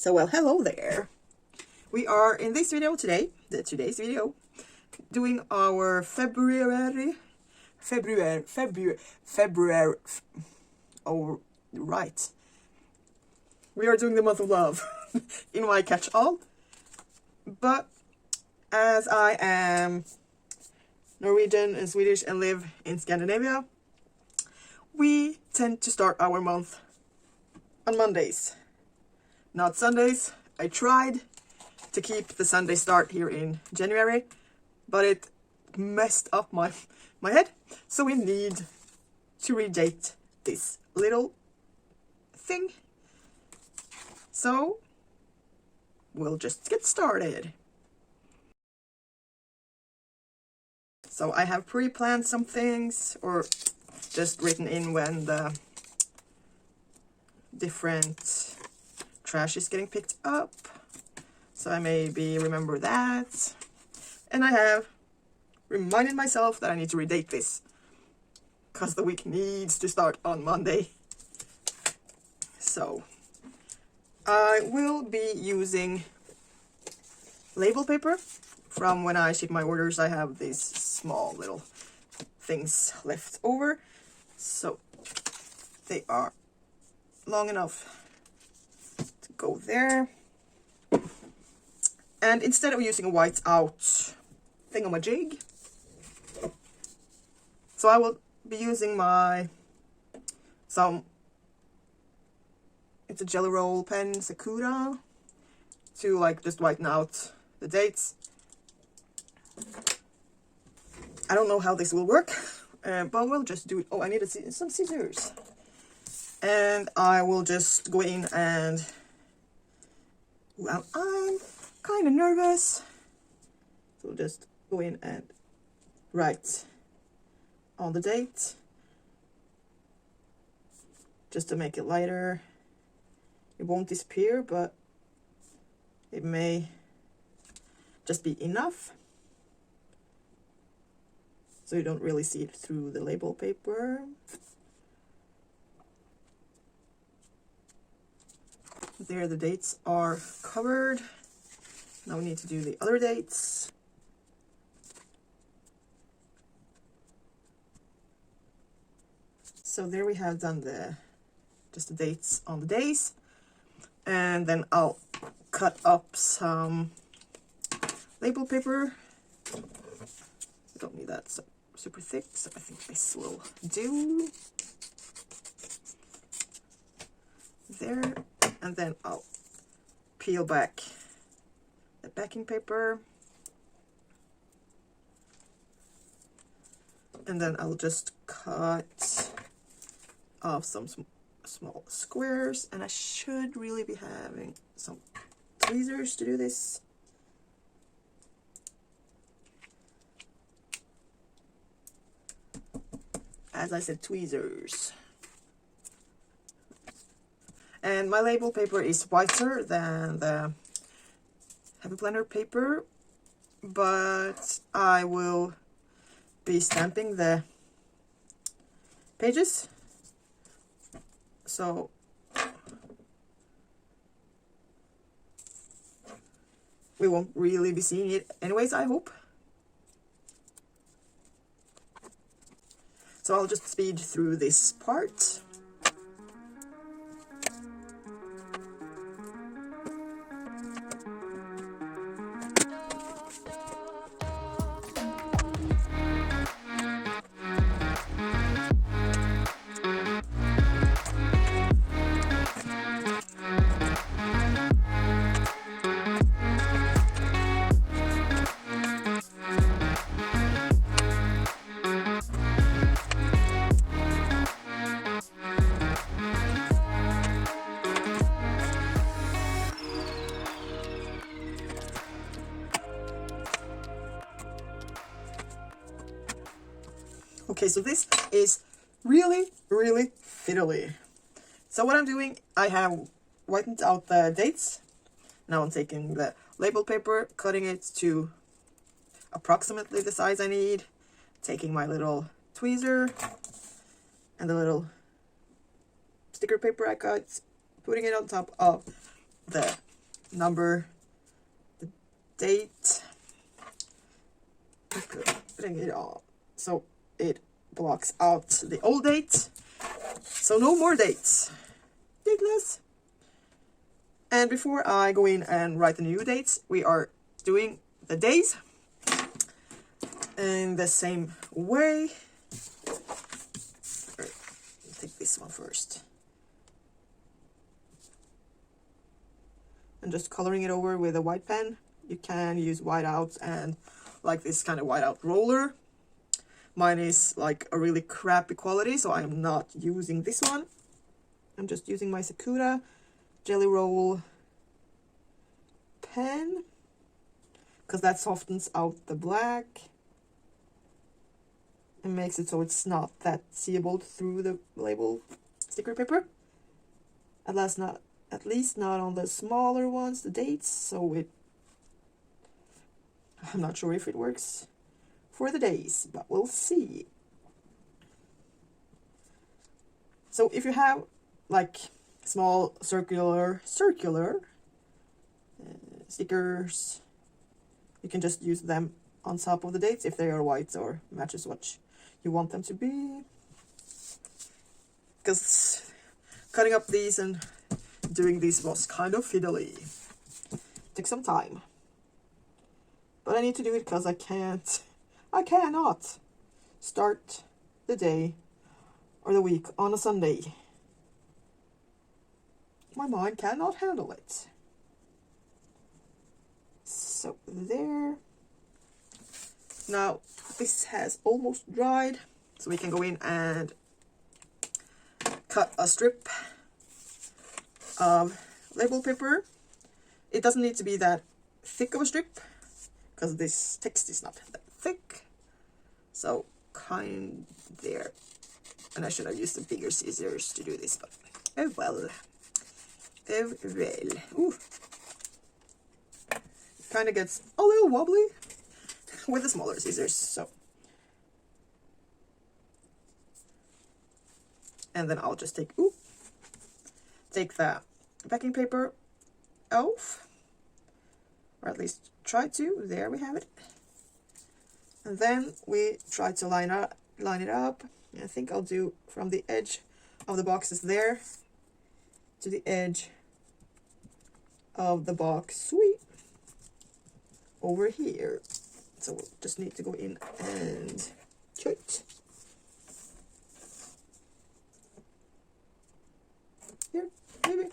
So, well, hello there. We are in this video today, today's video, doing our February, oh, right. We are doing the month of love in my catch-all. But as I am Norwegian and Swedish and live in Scandinavia, we tend to start our month on Mondays, not Sundays. I tried to keep the Sunday start here in January, but it messed up my head. So we need to redate this little thing. So we'll just get started. So I have pre-planned some things, or just written in when the different trash is getting picked up. So I maybe remember that. And I have reminded myself that I need to redate this, because the week needs to start on Monday. So I will be using label paper. From when I ship my orders, I have these small little things left over. So they are long enough to go there. And instead of using a white out thingamajig, so I will be using it's a Jelly Roll pen, Sakura, to like just whiten out the dates. I don't know how this will work, but we'll just do it. Oh, I need some scissors. And I will just go in and, well, I'm kind of nervous. So just go in and write on the date, just to make it lighter. It won't disappear, but it may just be enough, so you don't really see it through the label paper. There, the dates are covered. Now we need to do the other dates. So there we have done just the dates on the days. And then I'll cut up some label paper. I don't need that super thick, so I think this will do. There, and then I'll peel back the backing paper. And then I'll just cut off some small squares, and I should really be having some tweezers to do this. As I said, tweezers. And my label paper is whiter than the heavy blender paper, but I will be stamping the pages, so we won't really be seeing it anyways, I hope. So I'll just speed through this part. Okay, so this is really fiddly. So what I'm doing, I have whitened out the dates. Now I'm taking the label paper, cutting it to approximately the size I need, taking my little tweezer and the little sticker paper I cut, putting it on top of the number the date, putting it on so it blocks out the old date, so no more dates. Ridiculous. And before I go in and write the new dates, we are doing the days in the same way. Take this one first. And just coloring it over with a white pen. You can use whiteout and like this kind of whiteout roller. Mine is like a really crappy quality, so I am not using this one. I'm just using my Sakura Jelly Roll pen, because that softens out the black and makes it so it's not that seeable through the label sticker paper. At least not on the smaller ones, the dates, so I'm not sure if it works for the days, but we'll see. So if you have like small circular stickers, you can just use them on top of the dates if they are white or matches what you want them to be. Because cutting up these and doing these was kind of fiddly. Took some time. But I need to do it because I cannot start the day or the week on a Sunday. My mind cannot handle it. So there. Now this has almost dried, so we can go in and cut a strip of label paper. It doesn't need to be that thick of a strip, because this text is not that thick. So kind there. And I should have used the bigger scissors to do this, but oh well. Oh well. Ooh. Kind of gets a little wobbly with the smaller scissors, so. And then I'll just take the backing paper off, or at least try to. There we have it. And then we try to line it up. I think I'll do from the edge of the boxes there to the edge of the box sweep over here. So we'll just need to go in and cut. Here, maybe.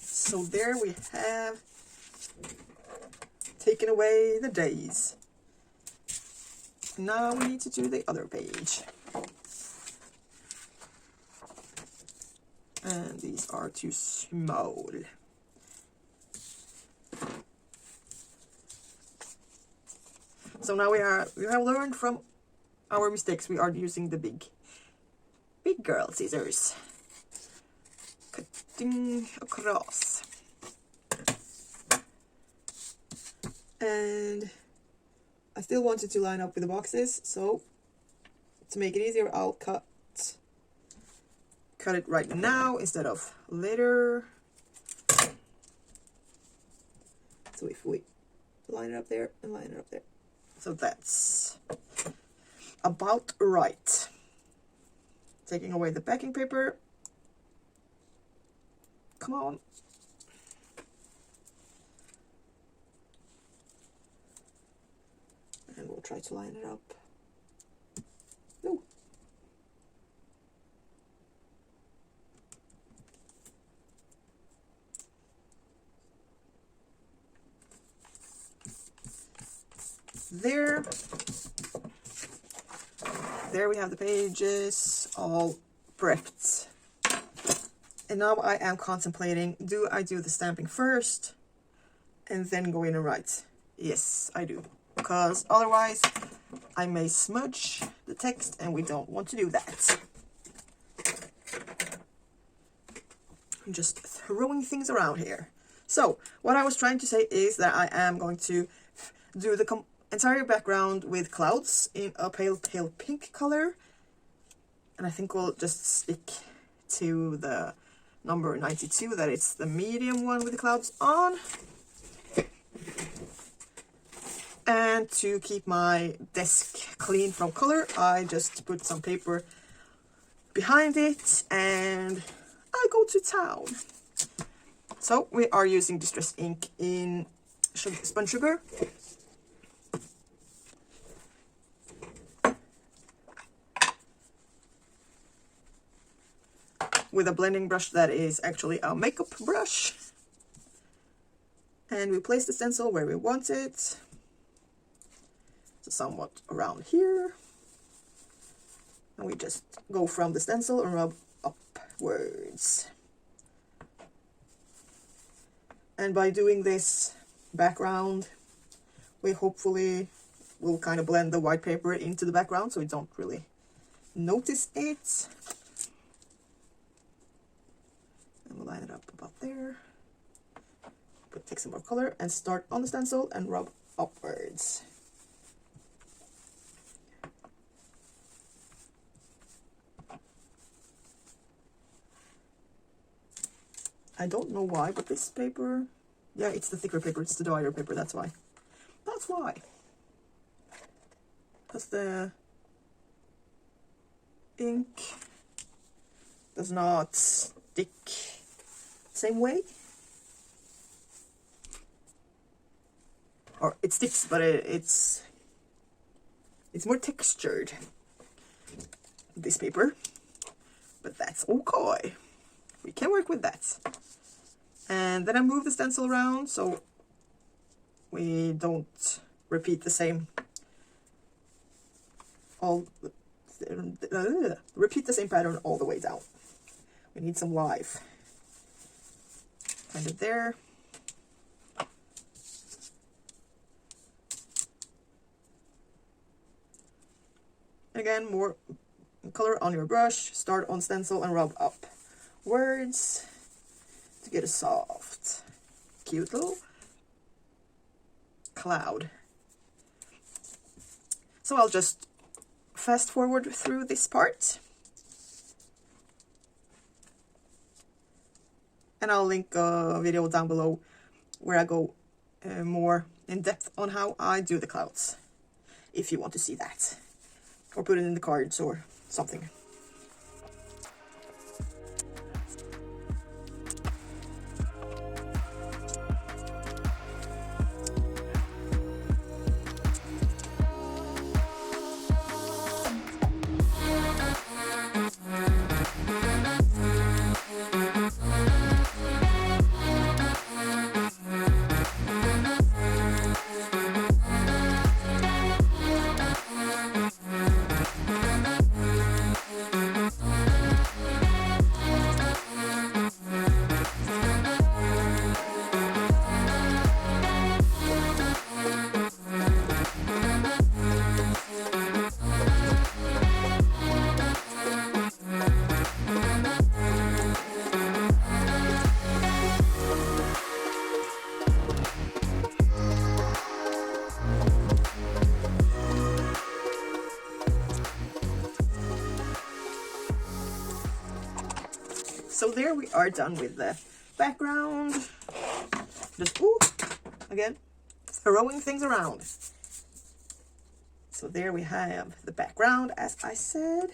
So there we have taken away the days. Now we need to do the other page. And these are too small. So now we have learned from our mistakes. We are using the big girl scissors. Cutting across. And I still wanted to line up with the boxes, so to make it easier, I'll cut it right now instead of later. So if we line it up there and line it up there. So that's about right. Taking away the backing paper. Come on. And we'll try to line it up. No. There we have the pages all prepped. And now I am contemplating, do I do the stamping first and then go in and write? Yes, I do. Because otherwise I may smudge the text and we don't want to do that. I'm just throwing things around here. So what I was trying to say is that I am going to do the entire background with clouds in a pale pink color. And I think we'll just stick to the number 92, that it's the medium one with the clouds on. And to keep my desk clean from color, I just put some paper behind it and I go to town. So we are using Distress ink in spun sugar. With a blending brush that is actually a makeup brush. And we place the stencil where we want it. So somewhat around here. And we just go from the stencil and rub upwards. And by doing this background, we hopefully will kind of blend the white paper into the background so we don't really notice it. And we'll line it up about there. Take some more color and start on the stencil and rub upwards. I don't know why, but this paper, yeah, it's the thicker paper, it's the drier paper, that's why. That's why. Because the ink does not stick the same way. Or it sticks, but it's more textured, this paper. But that's okay. We can work with that. And then I move the stencil around so we don't repeat the same repeat the same pattern all the way down. We need some life. Kind of there. Again, more color on your brush. Start on stencil and rub upwards to get a soft, cute little cloud. So I'll just fast forward through this part. And I'll link a video down below where I go more in depth on how I do the clouds, if you want to see that. Or put it in the cards or something. So there we are done with the background. Just, ooh, again, throwing things around. So there we have the background, as I said.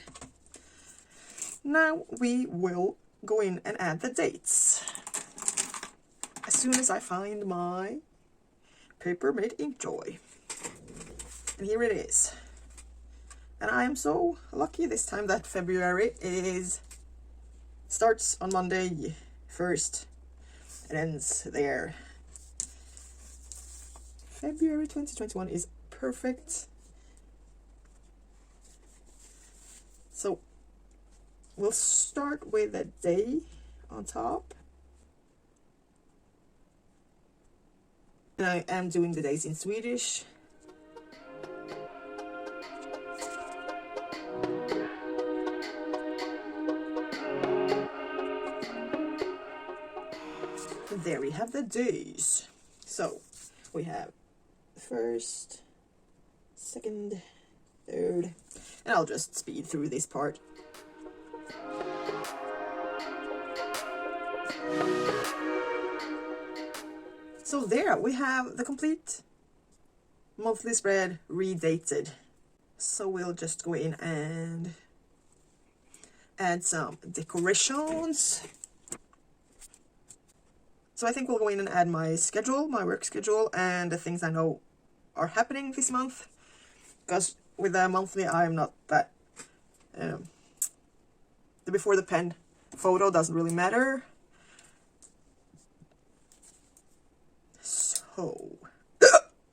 Now we will go in and add the dates. As soon as I find my paper made Inkjoy. And here it is. And I am so lucky this time that February starts on Monday 1st and ends there. February 2021 is perfect. So we'll start with a day on top. And I am doing the days in Swedish. There we have the days. So we have first, second, third, and I'll just speed through this part. So there we have the complete monthly spread redated. So we'll just go in and add some decorations. So I think we'll go in and add my schedule, my work schedule, and the things I know are happening this month. Because with the monthly, I'm not that... the before the pen photo doesn't really matter. So...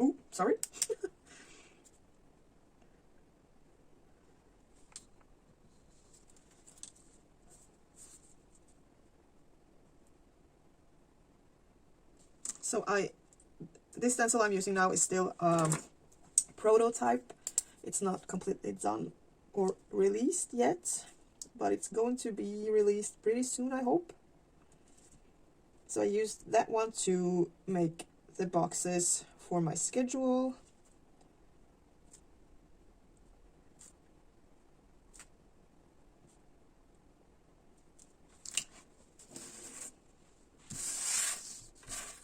Ooh, sorry. So this stencil I'm using now is still prototype. It's not completely done or released yet, but it's going to be released pretty soon, I hope. So I used that one to make the boxes for my schedule.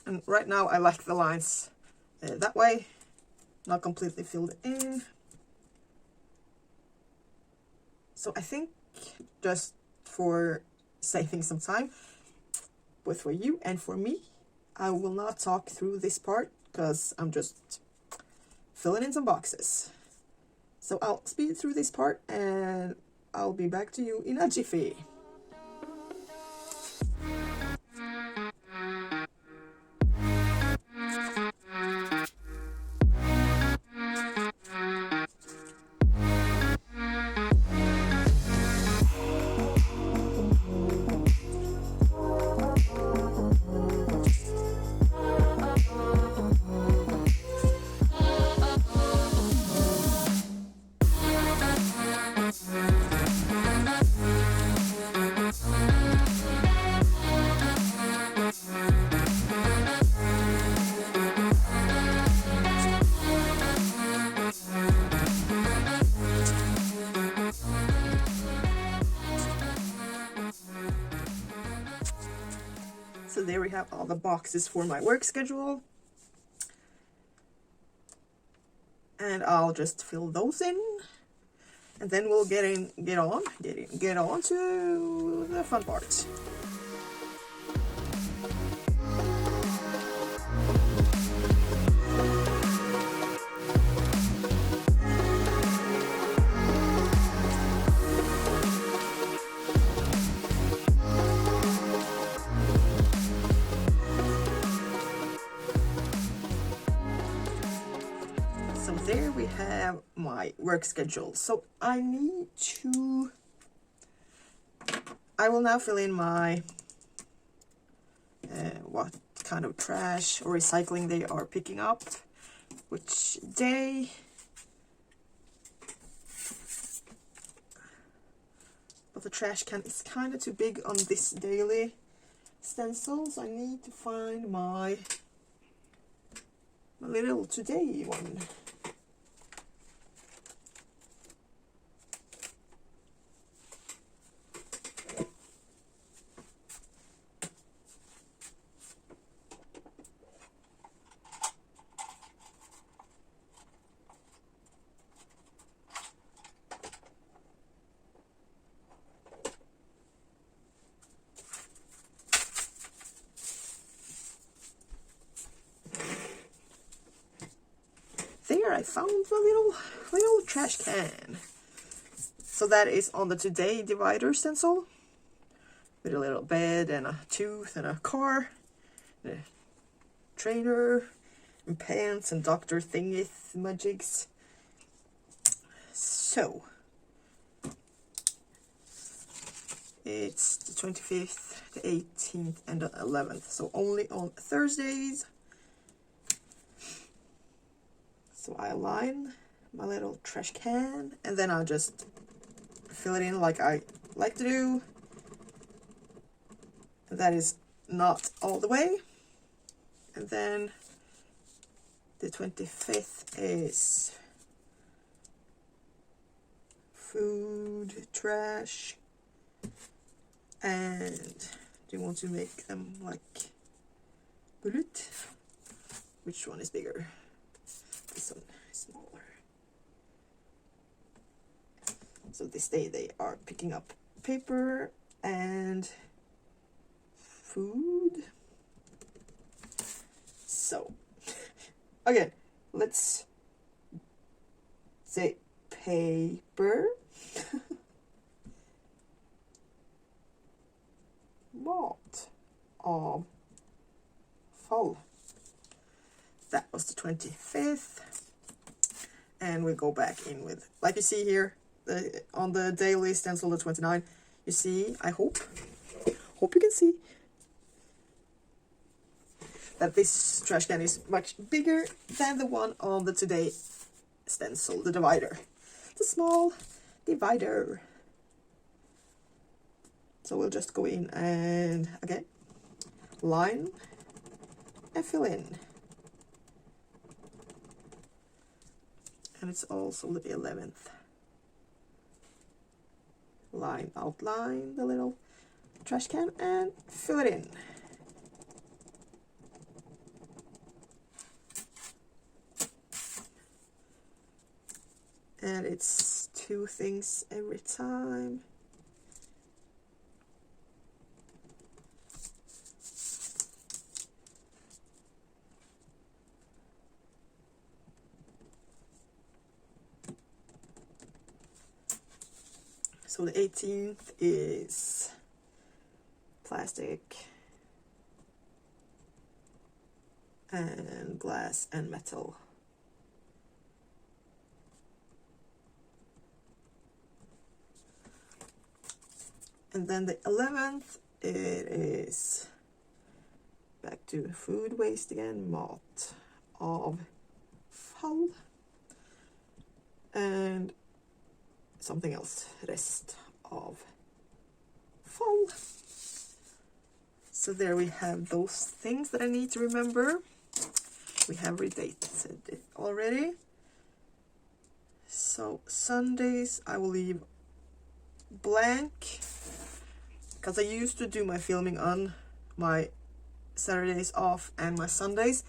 And right now I like the lines that way, not completely filled in. So I think just for saving some time, both for you and for me, I will not talk through this part because I'm just filling in some boxes. So I'll speed through this part and I'll be back to you in a jiffy. So there we have all the boxes for my work schedule. And I'll just fill those in. And then we'll get on to the fun part. There we have my work schedule. So I will now fill in my what kind of trash or recycling they are picking up, which day, but the trash can is kind of too big on this daily stencil, so I need to find my little today one. There, I found the little trash can. So that is on the today divider stencil, with a little bed and a tooth and a car, and a trainer, and pants and doctor thingeth majigs. So it's the 25th, the 18th, and the 11th. So only on Thursdays. So I line my little trash can, and then I'll just fill it in like I like to do. And that is not all the way. And then the 25th is food, trash, and do you want to make them like bullet? which one is bigger? This one is smaller. So this day they are picking up paper and food. So, again, let's say paper, mat av fall. That was the 25th. And we go back in with, like you see here, on the daily stencil, the 29, you see, I hope you can see that this trash can is much bigger than the one on the today stencil, the divider. The small divider. So we'll just go in and, again, line and fill in. And it's also the 11th. Line, outline the little trash can and fill it in. And it's 2 things every time. So the 18th is plastic and glass and metal. And then the 11th, it is back to food waste again, mat av fall. And something else, rest av fall. So there we have those things that I need to remember. We have redated it already. So Sundays I will leave blank, because I used to do my filming on my Saturdays off and my Sundays,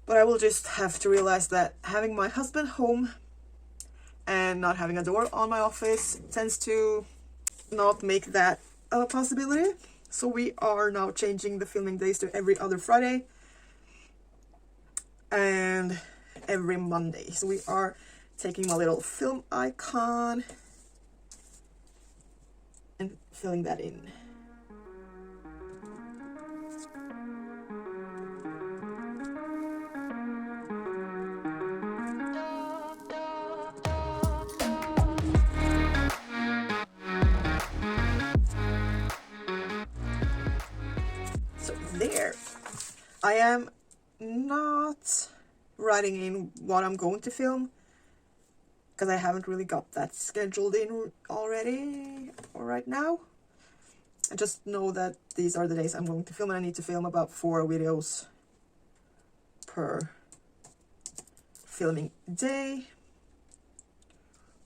but I will just have to realize that having my husband home and not having a door on my office tends to not make that a possibility. So we are now changing the filming days to every other Friday and every Monday. So we are taking my little film icon and filling that in. So there. I am not writing in what I'm going to film, because I haven't really got that scheduled in already or right now. I just know that these are the days I'm going to film, and I need to film about 4 videos per filming day.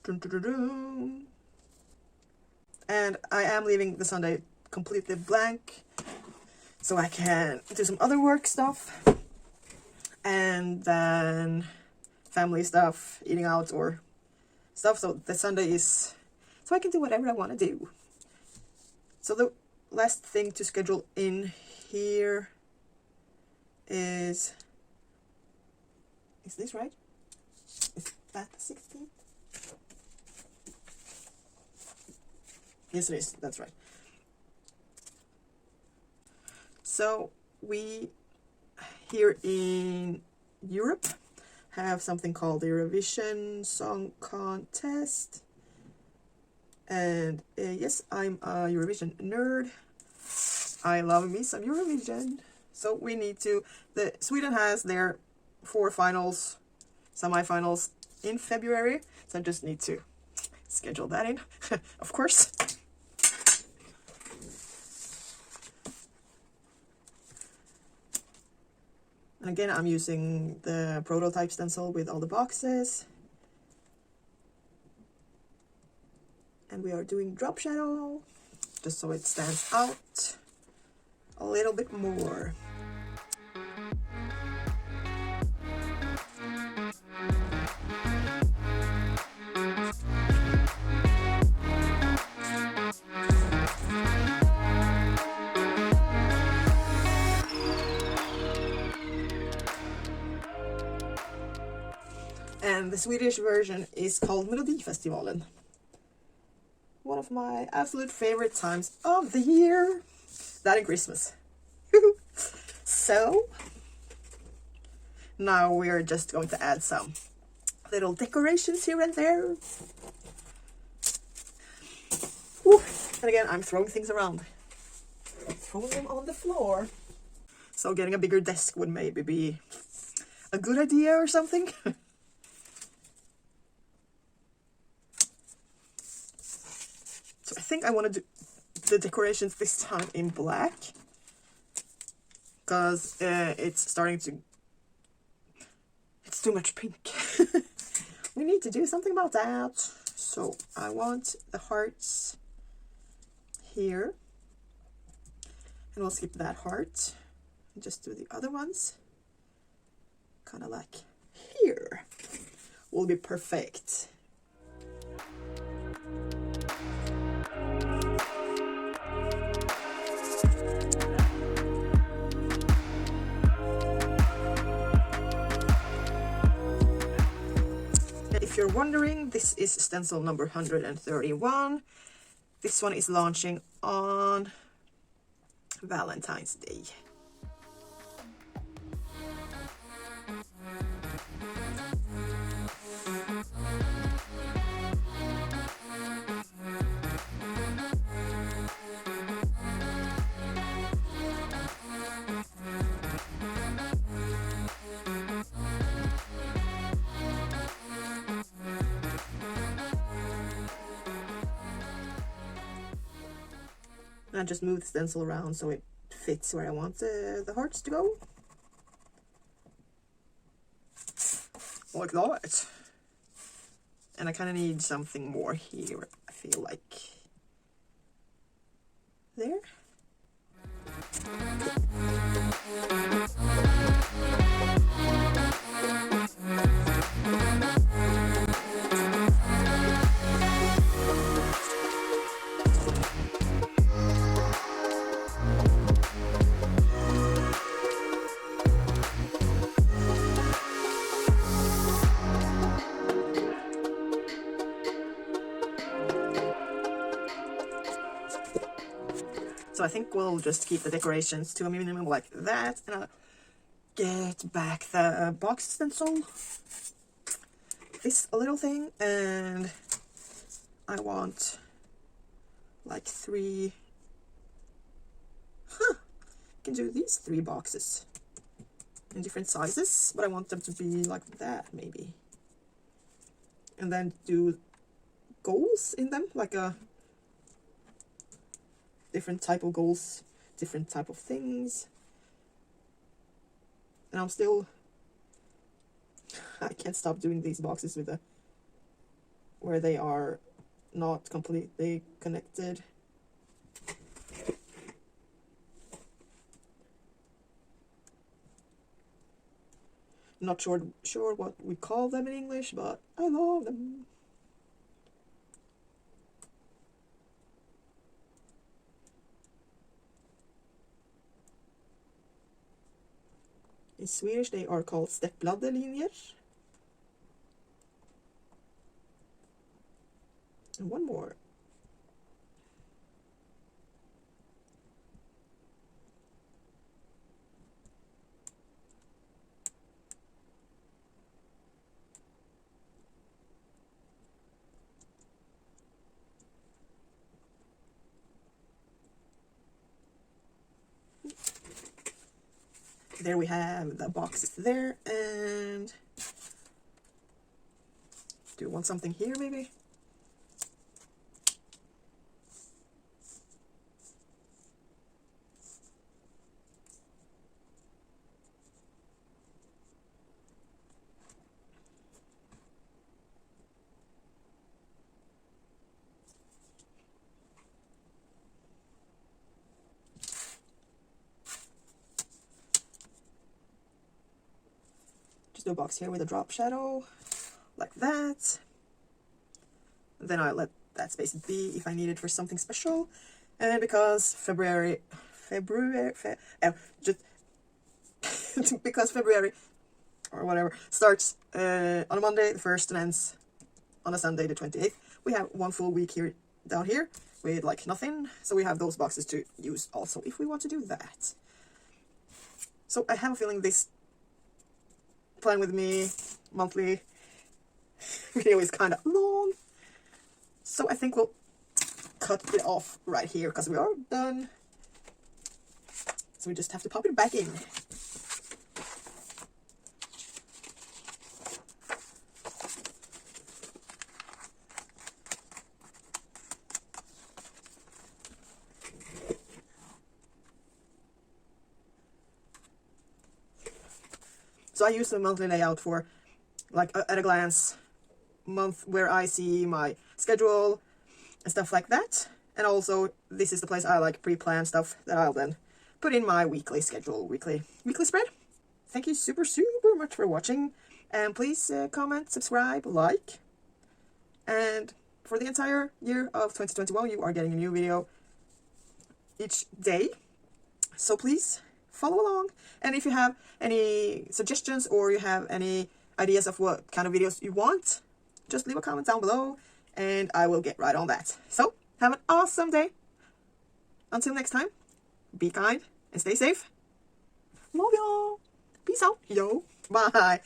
Dun, dun, dun, dun. And I am leaving the Sunday completely blank, so I can do some other work stuff, and then family stuff, eating out or stuff. So the Sunday is so I can do whatever I want to do. So the last thing to schedule in here is this right? Is that the 16th? Yes, it is. That's right. So we here in Europe have something called the Eurovision Song Contest. And yes, I'm a Eurovision nerd. I love me some Eurovision. So we need to, Sweden has their 4 finals, semi-finals in February. So I just need to schedule that in, of course. And again, I'm using the prototype stencil with all the boxes. And we are doing drop shadow, just so it stands out a little bit more. And the Swedish version is called Melodifestivalen. One of my absolute favorite times of the year. That and Christmas. So, now we are just going to add some little decorations here and there. Woo. And again, I'm throwing things around. Throwing them on the floor. So getting a bigger desk would maybe be a good idea or something. So I think I want to do the decorations this time in black. Because it's starting to... It's too much pink. We need to do something about that. So I want the hearts here. And we'll skip that heart. And just do the other ones. Kind of like here. Will be perfect. If you're wondering, this is stencil number 131. This one is launching on Valentine's Day. I just move the stencil around so it fits where I want the hearts to go. Like that. And I kind of need something more here, I feel like. There. So I think we'll just keep the decorations to a minimum like that, and I'll get back the box stencil, this little thing, and I want like 3, I can do these 3 boxes in different sizes, but I want them to be like that maybe, and then do goals in them, like a different type of goals, different type of things. And I'm still, I can't stop doing these boxes with the, where they are not completely connected. Not sure what we call them in English, but I love them. In Swedish they are called stäplade linjer. And one more. There we have the boxes there, and do you want something here maybe? Just do a box here with a drop shadow, like that. And then I let that space be if I need it for something special. And because February, because February or whatever, starts on a Monday the 1st and ends on a Sunday the 28th. We have one full week here down here with like nothing, so we have those boxes to use also if we want to do that. So I have a feeling this Plan With Me monthly video is kind of long, so I think we'll cut it off right here because we are done. So we just have to pop it back in. So I use the monthly layout for like at a glance month where I see my schedule and stuff like that. And also this is the place I like pre-plan stuff that I'll then put in my weekly schedule, weekly spread. Thank you super much for watching, and please comment, subscribe, like. And for the entire year of 2021 you are getting a new video each day, so please follow along. And if you have any suggestions or you have any ideas of what kind of videos you want, just leave a comment down below and I will get right on that. So have an awesome day. Until next time, be kind and stay safe. Love y'all. Peace out. Yo. Bye.